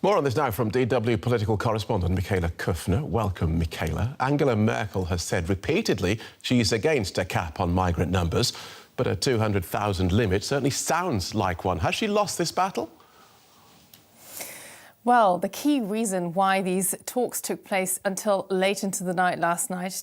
More on this now from DW political correspondent Michaela Kufner. Welcome, Michaela. Angela Merkel has said repeatedly she's against a cap on migrant numbers, but a 200,000 limit certainly sounds like one. Has she lost this battle? Well, the key reason why these talks took place until late into the night last night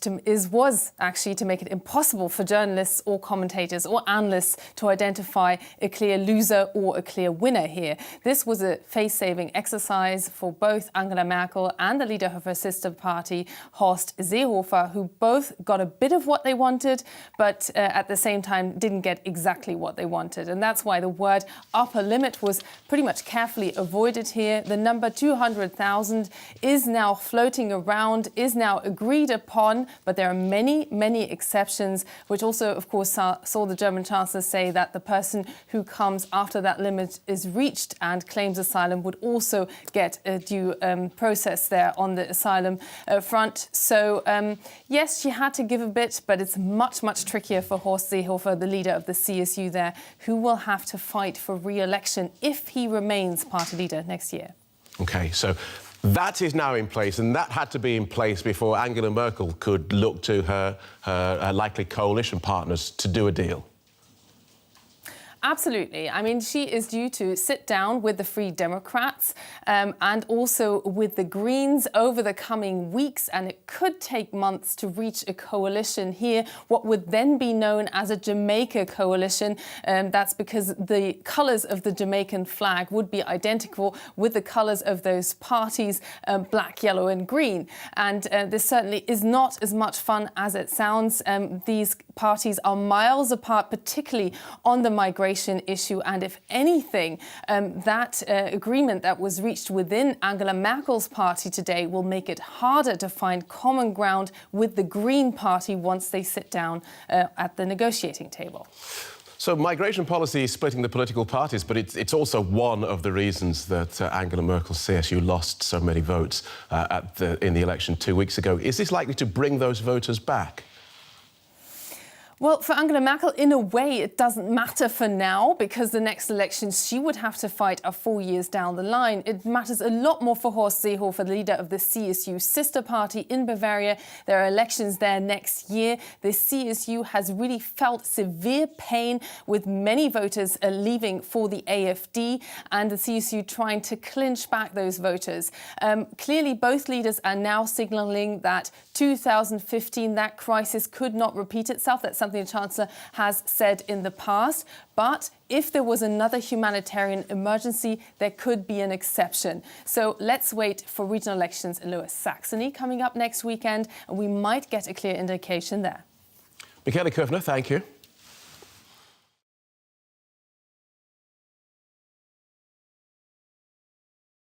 was actually to make it impossible for journalists or commentators or analysts to identify a clear loser or a clear winner here. This was a face-saving exercise for both Angela Merkel and the leader of her sister party, Horst Seehofer, who both got a bit of what they wanted, but at the same time didn't get exactly what they wanted. And that's why the word upper limit was pretty much carefully avoided here. The number 200,000 is now floating around, is now agreed upon, but there are many, many exceptions, which also, of course, saw the German Chancellor say that the person who comes after that limit is reached and claims asylum would also get a due process there on the asylum front. So, yes, she had to give a bit, but it's much, much trickier for Horst Seehofer, the leader of the CSU there, who will have to fight for re-election if he remains party leader next year. OK, so that is now in place, and that had to be in place before Angela Merkel could look to her likely coalition partners to do a deal. Absolutely. I mean, she is due to sit down with the Free Democrats and also with the Greens over the coming weeks, and it could take months to reach a coalition here, what would then be known as a Jamaica coalition. That's because the colours of the Jamaican flag would be identical with the colours of those parties, black, yellow and green. And this certainly is not as much fun as it sounds. These parties are miles apart, particularly on the migration issue, and if anything, that agreement that was reached within Angela Merkel's party today will make it harder to find common ground with the Green Party once they sit down at the negotiating table. So migration policy is splitting the political parties, but it's also one of the reasons that Angela Merkel's CSU lost so many votes in the election 2 weeks ago. Is this likely to bring those voters back? Well, for Angela Merkel, in a way, it doesn't matter for now, because the next elections she would have to fight are 4 years down the line. It matters a lot more for Horst Seehofer, the leader of the CSU sister party in Bavaria. There are elections there next year. The CSU has really felt severe pain, with many voters leaving for the AfD, and the CSU trying to clinch back those voters. Clearly, both leaders are now signalling that 2015, that crisis could not repeat itself. That's something the Chancellor has said in the past. But if there was another humanitarian emergency, there could be an exception. So let's wait for regional elections in Lower Saxony coming up next weekend, and we might get a clear indication there. Michaela Kufner, thank you.